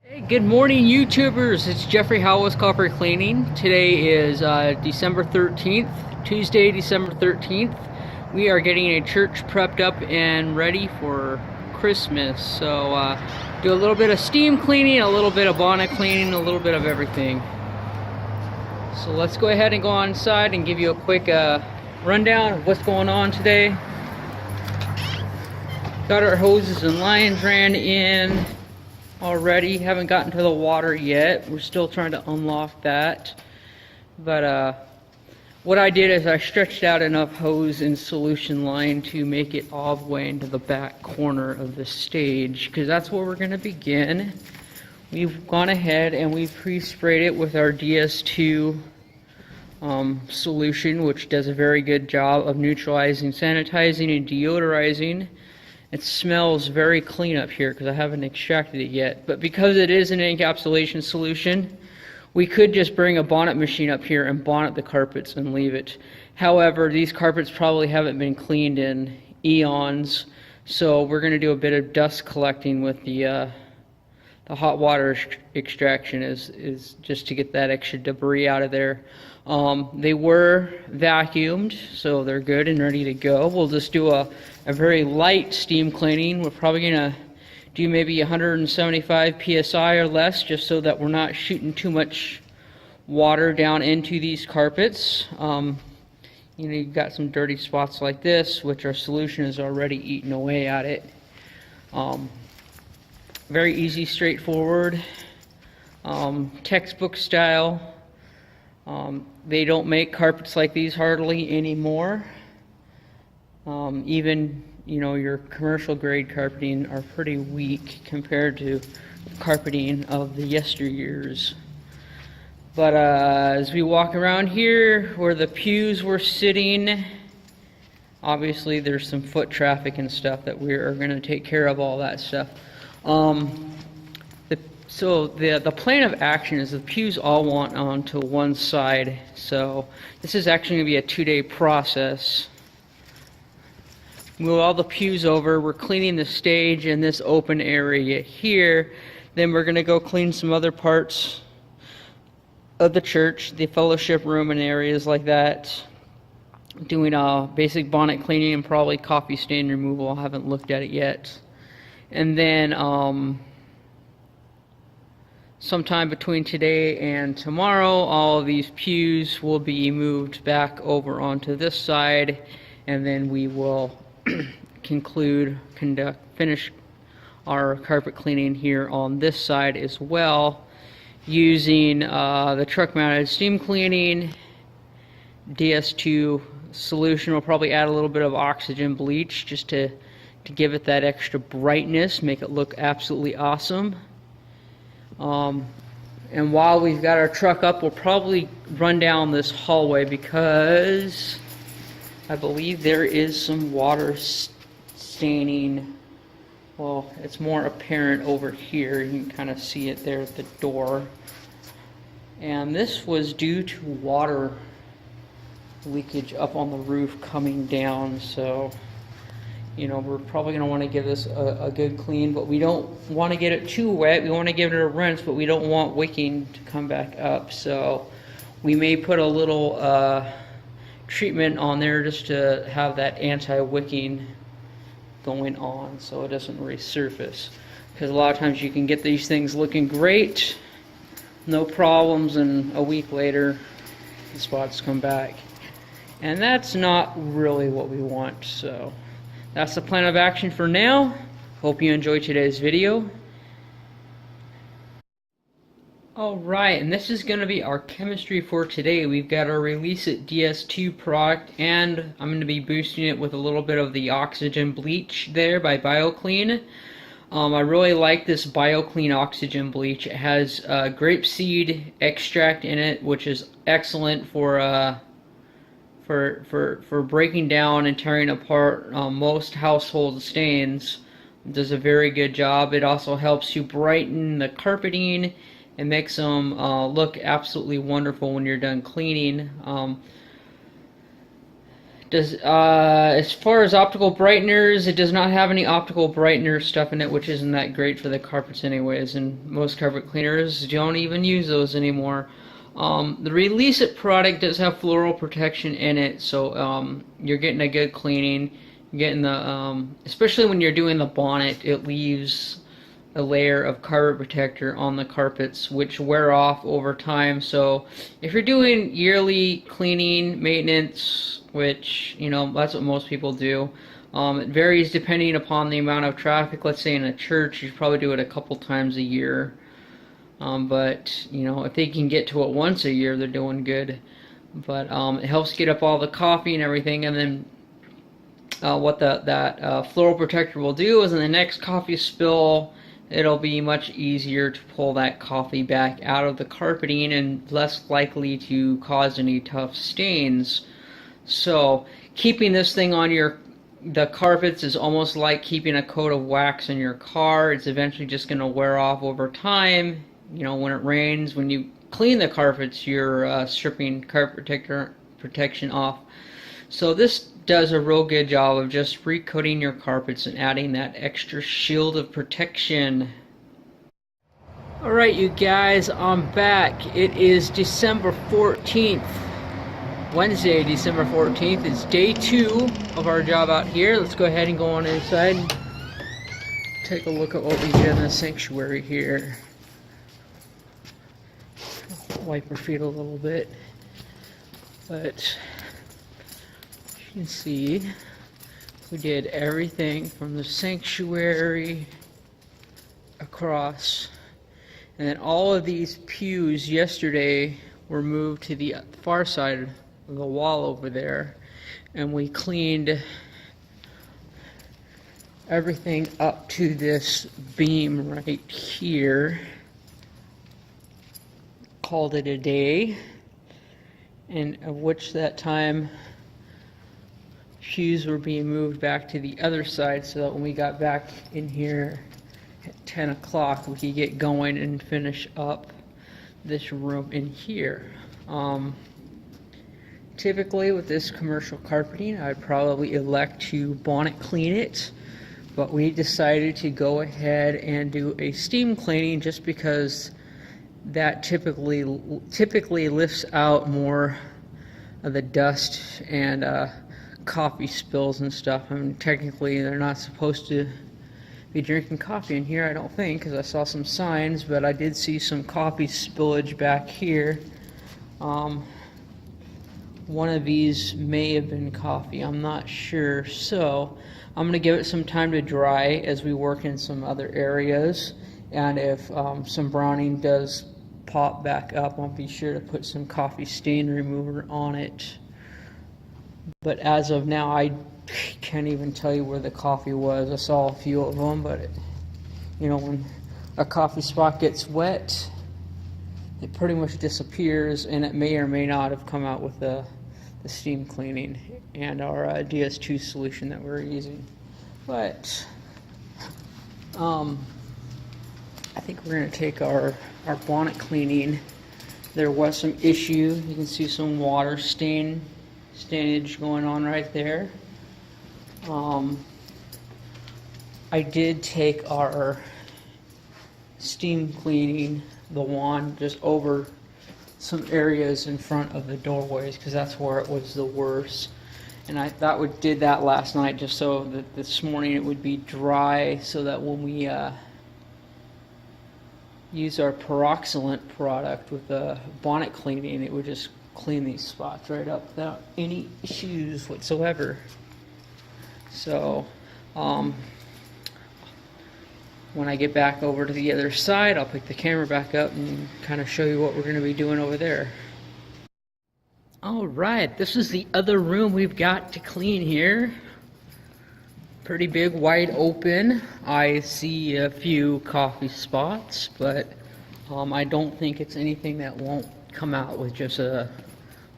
Hey, good morning, YouTubers. It's Geoffrey Howells Copper Cleaning. Today is December 13th, Tuesday, December 13th. We are getting a church prepped up and ready for Christmas. So, do a little bit of steam cleaning, a little bit of bonnet cleaning, a little bit of everything. So let's go ahead and go on inside and give you a quick rundown of what's going on today. Got our hoses and lines ran in already. Haven't gotten to the water yet. We're still trying to unlock that. But what I did is I stretched out enough hose and solution line to make it all the way into the back corner of the stage, because that's where we're going to begin. We've gone ahead and we've pre-sprayed it with our DS2 solution, which does a very good job of neutralizing, sanitizing, and deodorizing. It smells very clean up here because I haven't extracted it yet. But because it is an encapsulation solution, we could just bring a bonnet machine up here and bonnet the carpets and leave it. However, these carpets probably haven't been cleaned in eons, so we're going to do a bit of dust collecting with the hot water extraction is just to get that extra debris out of there. They were vacuumed, so they're good and ready to go. We'll just do a very light steam cleaning. We're probably going to do maybe 175 psi or less, just so that we're not shooting too much water down into these carpets. You've got some dirty spots like this, which our solution is already eating away at it. Very easy, straightforward, textbook style. They don't make carpets like these hardly anymore. Even your commercial grade carpeting are pretty weak compared to carpeting of the yesteryears. But as we walk around here where the pews were sitting, obviously there's some foot traffic and stuff that we are going to take care of, all that stuff. So the plan of action is the pews all want onto one side. So this is actually going to be a 2-day process. Move all the pews over. We're cleaning the stage in this open area here. Then we're going to go clean some other parts of the church, the fellowship room and areas like that. Doing a basic bonnet cleaning and probably coffee stain removal. I haven't looked at it yet. And then sometime between today and tomorrow, all of these pews will be moved back over onto this side, and then we will finish our carpet cleaning here on this side as well, using the truck mounted steam cleaning, DS2 solution. We'll probably add a little bit of oxygen bleach just to give it that extra brightness, make it look absolutely awesome. And while we've got our truck up, we'll probably run down this hallway because I believe there is some water staining. Well, it's more apparent over here. You can kind of see it there at the door. And this was due to water leakage up on the roof coming down, so we're probably going to want to give this a good clean, but we don't want to get it too wet. We want to give it a rinse, but we don't want wicking to come back up. So we may put a little treatment on there just to have that anti-wicking going on so it doesn't resurface. Because a lot of times you can get these things looking great, no problems, and a week later the spots come back. And that's not really what we want, so that's the plan of action for now. Hope you enjoyed today's video. Alright, and this is going to be our chemistry for today. We've got our Release It DS2 product, and I'm going to be boosting it with a little bit of the oxygen bleach there by BioClean. I really like this BioClean oxygen bleach. It has grapeseed extract in it, which is excellent for breaking down and tearing apart most household stains. It does a very good job. It also helps you brighten the carpeting and makes them look absolutely wonderful when you're done cleaning. As far as optical brighteners, it does not have any optical brightener stuff in it, which isn't that great for the carpets anyways, and most carpet cleaners don't even use those anymore. The Release It product does have floral protection in it, so you're getting a good cleaning. You're getting the, especially when you're doing the bonnet, it leaves a layer of carpet protector on the carpets, which wear off over time. So if you're doing yearly cleaning, maintenance, which, you know, that's what most people do, it varies depending upon the amount of traffic. Let's say in a church, you probably do it a couple times a year. But, you know, if they can get to it once a year, they're doing good. But it helps get up all the coffee and everything, and then what that floral protector will do is in the next coffee spill, it'll be much easier to pull that coffee back out of the carpeting and less likely to cause any tough stains. So keeping this thing on the carpets is almost like keeping a coat of wax in your car. It's eventually just going to wear off over time. You know, when it rains, when you clean the carpets, you're stripping carpet protection off. So this does a real good job of just recoating your carpets and adding that extra shield of protection. Alright, you guys, I'm back. It is December 14th. Wednesday, December 14th. It's day 2 of our job out here. Let's go ahead and go on inside and take a look at what we did in the sanctuary here. Wipe her feet a little bit. But you can see we did everything from the sanctuary across, and then all of these pews yesterday were moved to the far side of the wall over there, and we cleaned everything up to this beam right here. Called it a day, and of which that time pews were being moved back to the other side so that when we got back in here at 10 o'clock we could get going and finish up this room in here. Typically with this commercial carpeting I'd probably elect to bonnet clean it, but we decided to go ahead and do a steam cleaning just because that typically lifts out more of the dust and coffee spills and stuff. I mean, technically they're not supposed to be drinking coffee in here, I don't think, because I saw some signs, but I did see some coffee spillage back here. One of these may have been coffee, I'm not sure. So I'm going to give it some time to dry as we work in some other areas, and if some browning does pop back up, I'll be sure to put some coffee stain remover on it. But as of now, I can't even tell you where the coffee was. I saw a few of them, but you know, when a coffee spot gets wet, it pretty much disappears, and it may or may not have come out with the steam cleaning and our DS2 solution that we're using. But I think we're going to take our bonnet cleaning. There was some issue. You can see some water stainage going on right there. I did take our steam cleaning, the wand, just over some areas in front of the doorways because that's where it was the worst. And I thought we did that last night just so that this morning it would be dry, so that when we use our peroxylant product with the bonnet cleaning, it would just clean these spots right up without any issues whatsoever. So when I get back over to the other side, I'll pick the camera back up and kind of show you what we're going to be doing over there. Alright, this is the other room we've got to clean here. Pretty big, wide open. I see a few coffee spots, but I don't think it's anything that won't come out with just our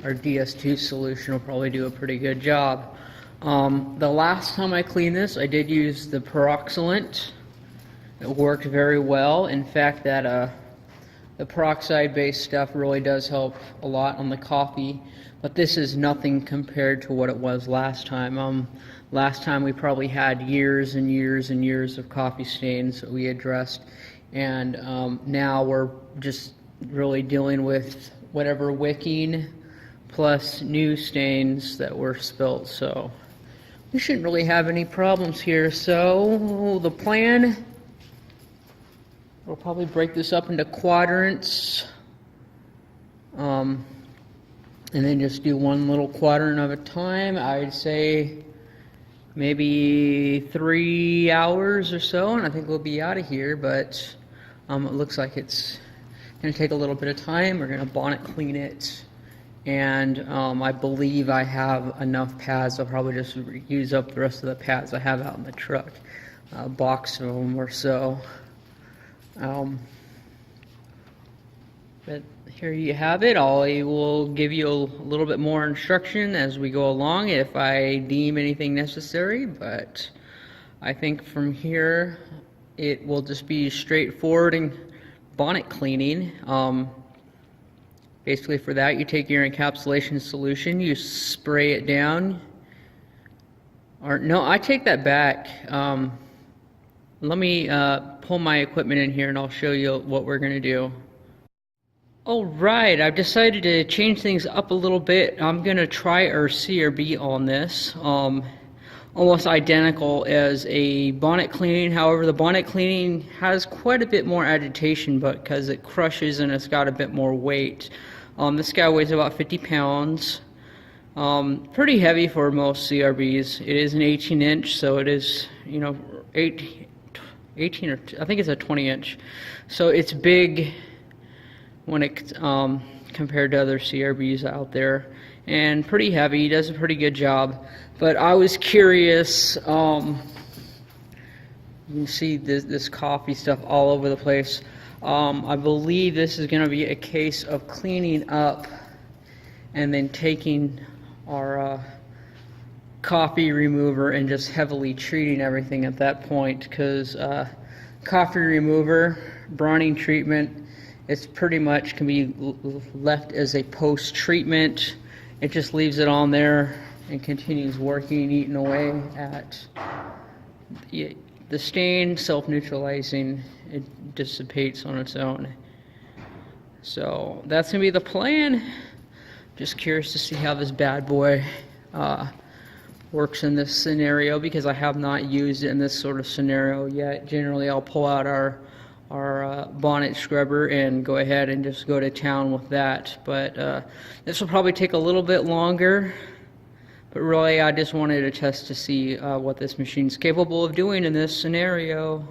DS2 solution. Will probably do a pretty good job. The last time I cleaned this, I did use the peroxylant. It worked very well. In fact, that The peroxide-based stuff really does help a lot on the coffee, but this is nothing compared to what it was last time. Last time we probably had years and years and years of coffee stains that we addressed, and now we're just really dealing with whatever wicking plus new stains that were spilt. So we shouldn't really have any problems here. So the plan, we'll probably break this up into quadrants, and then just do one little quadrant at a time. I'd say maybe 3 hours or so, and I think we'll be out of here, but it looks like it's going to take a little bit of time. We're going to bonnet clean it, and I believe I have enough pads. I'll probably just use up the rest of the pads I have out in the truck, a box of them or so. But here you have it. I will give you a little bit more instruction as we go along if I deem anything necessary, but I think from here it will just be straightforward and bonnet cleaning. Basically for that, you take your encapsulation solution, you spray it down, or no, I take that back. Let me pull my equipment in here and I'll show you what we're going to do. Alright, I've decided to change things up a little bit. I'm going to try our CRB on this. Almost identical as a bonnet cleaning. However, the bonnet cleaning has quite a bit more agitation because it crushes and it's got a bit more weight. This guy weighs about 50 pounds. Pretty heavy for most CRBs. It is an 18-inch, so it is, 18 or I think it's a 20-inch. So it's big when it compared to other CRBs out there, and pretty heavy. He does a pretty good job. But I was curious. You can see this coffee stuff all over the place. I believe this is going to be a case of cleaning up and then taking our coffee remover and just heavily treating everything at that point, because coffee remover, browning treatment, it's pretty much can be left as a post-treatment. It just leaves it on there and continues working, eating away at the stain, self-neutralizing. It dissipates on its own. So that's going to be the plan. Just curious to see how this bad boy works in this scenario, because I have not used it in this sort of scenario yet. Generally, I'll pull out our bonnet scrubber and go ahead and just go to town with that. But this will probably take a little bit longer. But really, I just wanted to test to see what this machine's capable of doing in this scenario.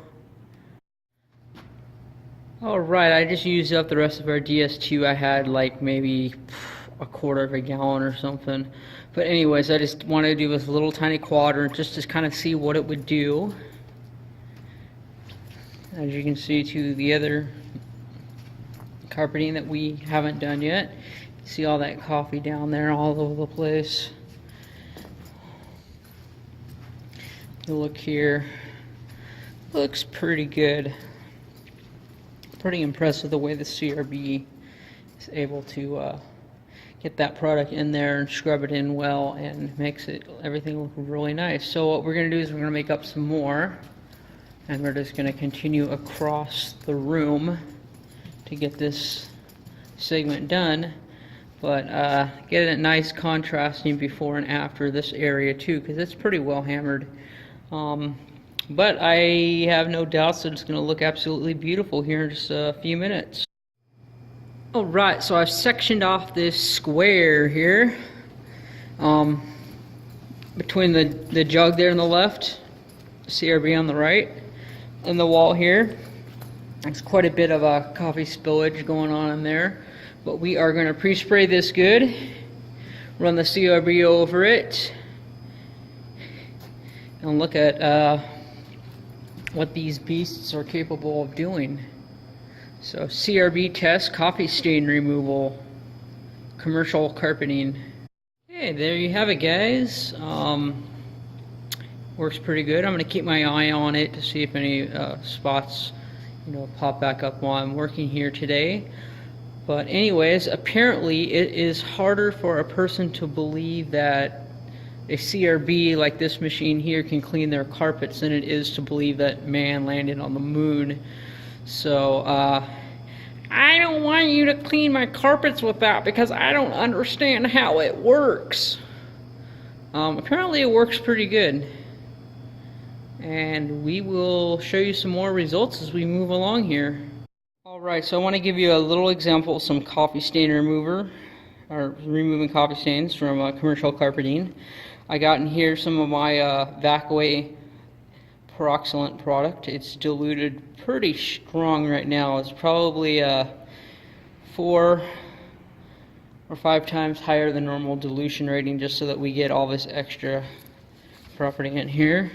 Alright, I just used up the rest of our DS2. I had like maybe a quarter of a gallon or something. But anyways, I just wanted to do this little tiny quadrant just to kind of see what it would do. As you can see, to the other carpeting that we haven't done yet. See all that coffee down there all over the place. You look here, looks pretty good. Pretty impressed with the way the CRB is able to get that product in there and scrub it in well, and makes everything look really nice. So what we're going to do is we're going to make up some more, and we're just going to continue across the room to get this segment done. But get a nice contrasting before and after this area too, because it's pretty well hammered. But I have no doubts that it's going to look absolutely beautiful here in just a few minutes. Alright, so I've sectioned off this square here between the jug there on the left, CRB on the right, and the wall here. There's quite a bit of a coffee spillage going on in there, but we are going to pre-spray this good, run the CRB over it, and look at what these beasts are capable of doing. So CRB test, coffee stain removal, commercial carpeting. Okay, there you have it, guys. Works pretty good. I'm going to keep my eye on it to see if any spots pop back up while I'm working here today. But anyways, apparently it is harder for a person to believe that a CRB like this machine here can clean their carpets than it is to believe that man landed on the moon. So I don't want you to clean my carpets with that because I don't understand how it works. Apparently it works pretty good. And we will show you some more results as we move along here. Alright, so I want to give you a little example of some coffee stain remover, or removing coffee stains from commercial carpeting. I got in here some of my Vacaway peroxylant product. It's diluted pretty strong right now. It's probably 4 or 5 times higher than normal dilution rating, just so that we get all this extra property in here.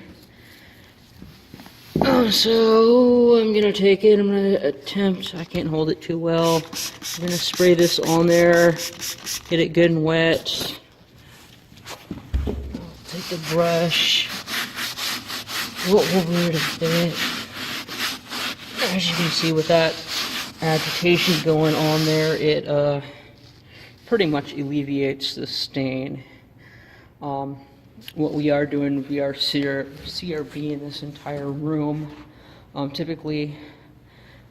So I'm gonna take it, I'm gonna attempt, I can't hold it too well. I'm gonna spray this on there, get it good and wet. I'll take the brush. What will weird a bit. As you can see, with that agitation going on there, it pretty much alleviates the stain. What we are doing, we are CRB in this entire room. Typically,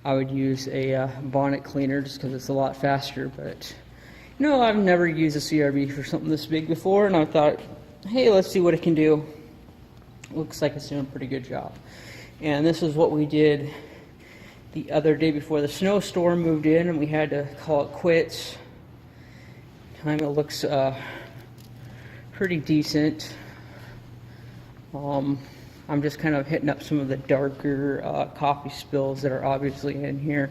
I would use a bonnet cleaner just because it's a lot faster, but I've never used a CRB for something this big before, and I thought, hey, let's see what it can do. Looks like it's doing a pretty good job. And this is what we did the other day before the snowstorm moved in, and we had to call it quits. Kind of looks pretty decent. I'm just kind of hitting up some of the darker coffee spills that are obviously in here.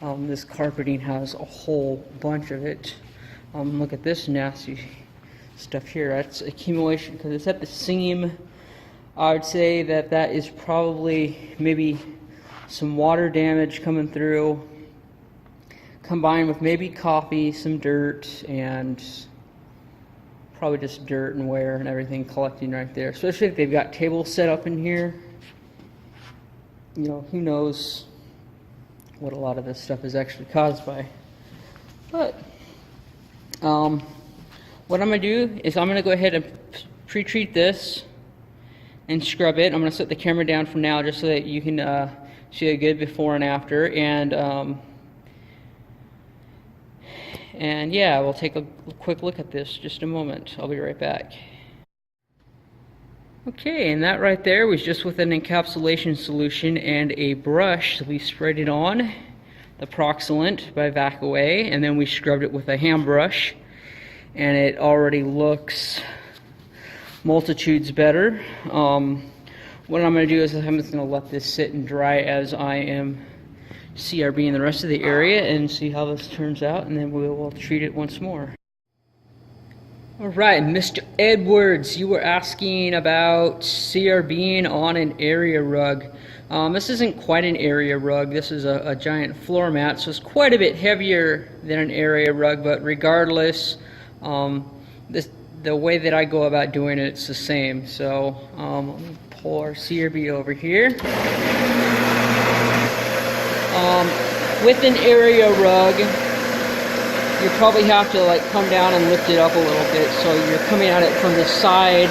This carpeting has a whole bunch of it. Look at this nasty stuff here. That's accumulation because it's at the seam. I would say that that is probably maybe some water damage coming through, combined with maybe coffee, some dirt, and probably just dirt and wear and everything collecting right there. Especially if they've got tables set up in here. Who knows what a lot of this stuff is actually caused by. But what I'm going to do is I'm going to go ahead and pre-treat this and scrub it. I'm going to set the camera down for now just so that you can see a good before and after. And yeah, we'll take a quick look at this just a moment. I'll be right back. Okay, and that right there was just with an encapsulation solution and a brush. We sprayed it on, the Peroxylant by Vacaway, and then we scrubbed it with a hand brush. And it already looks multitudes better. What I'm going to do is I'm just going to let this sit and dry as I am CRB in the rest of the area and see how this turns out, and then we will treat it once more. Alright, Mr. Edwards, you were asking about CRBing on an area rug. This isn't quite an area rug. This is a giant floor mat, so it's quite a bit heavier than an area rug, but regardless, the way that I go about doing it, it's the same. So let me pull our CRB over here. With an area rug, you probably have to come down and lift it up a little bit, so you're coming at it from the side,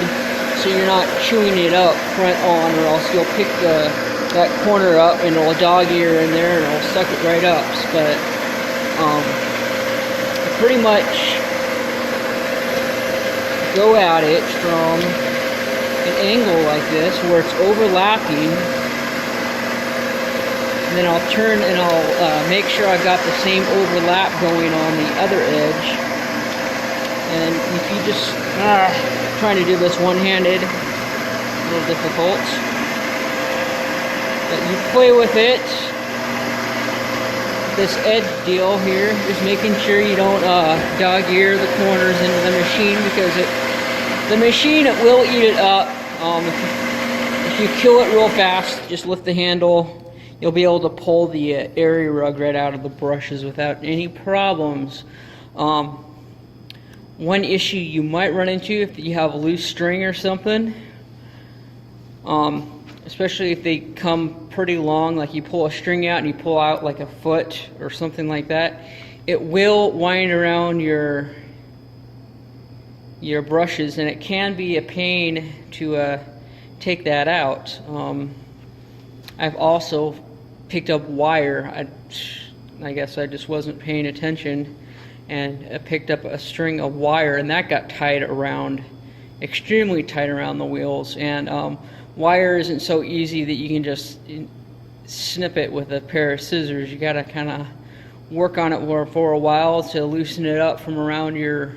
so you're not chewing it up front on, or else you'll pick that corner up and it'll dog ear in there and it'll suck it right up. But pretty much go at it from an angle like this where it's overlapping. And then I'll turn and I'll make sure I've got the same overlap going on the other edge. And if you just trying to do this one-handed, a little difficult. But you play with it. This edge deal here, just making sure you don't dog ear the corners into the machine, because the machine will eat it up. If you kill it real fast, just lift the handle. You'll be able to pull the area rug right out of the brushes without any problems. One issue you might run into if you have a loose string or something, especially if they come pretty long, like you pull a string out and you pull out like a foot or something like that, it will wind around your brushes, and it can be a pain to take that out. I've also picked up wire. I guess I just wasn't paying attention, and I picked up a string of wire, and that got tied around, extremely tight around the wheels. And wire isn't so easy that you can just snip it with a pair of scissors. You got to kind of work on it for a while to loosen it up from around your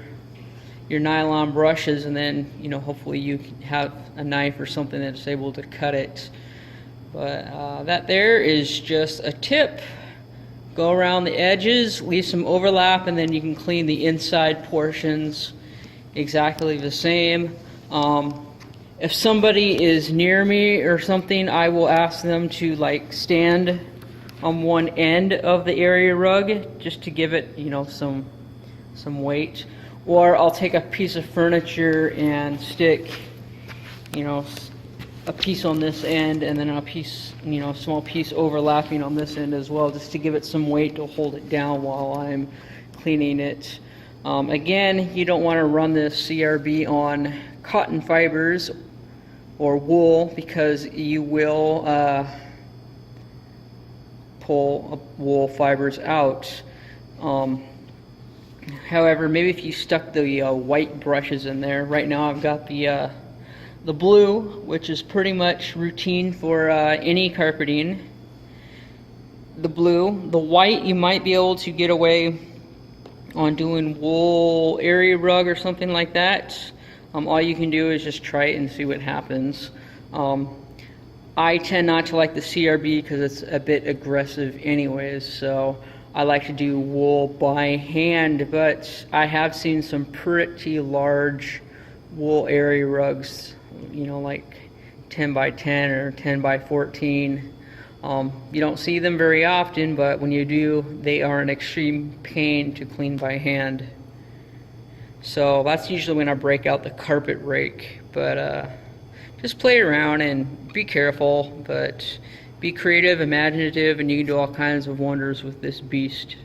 nylon brushes, and then hopefully you have a knife or something that's able to cut it. But that there is just a tip. Go around the edges, leave some overlap, and then you can clean the inside portions exactly the same. If somebody is near me or something, I will ask them to stand on one end of the area rug just to give it some weight. Or I'll take a piece of furniture and stick a piece on this end, and then a piece, small piece overlapping on this end as well, just to give it some weight to hold it down while I'm cleaning it. Again, you don't want to run this CRB on cotton fibers or wool, because you will pull wool fibers out. However, maybe if you stuck the white brushes in there. Right now I've got the blue, which is pretty much routine for any carpeting. The blue. The white, you might be able to get away on doing wool area rug or something like that. All you can do is just try it and see what happens. I tend not to like the CRB because it's a bit aggressive anyways, so I like to do wool by hand, but I have seen some pretty large wool area rugs, like 10 by 10 or 10 by 14. You don't see them very often, but when you do, they are an extreme pain to clean by hand. So that's usually when I break out the carpet rake. But just play around and be careful, but be creative, imaginative, and you can do all kinds of wonders with this beast.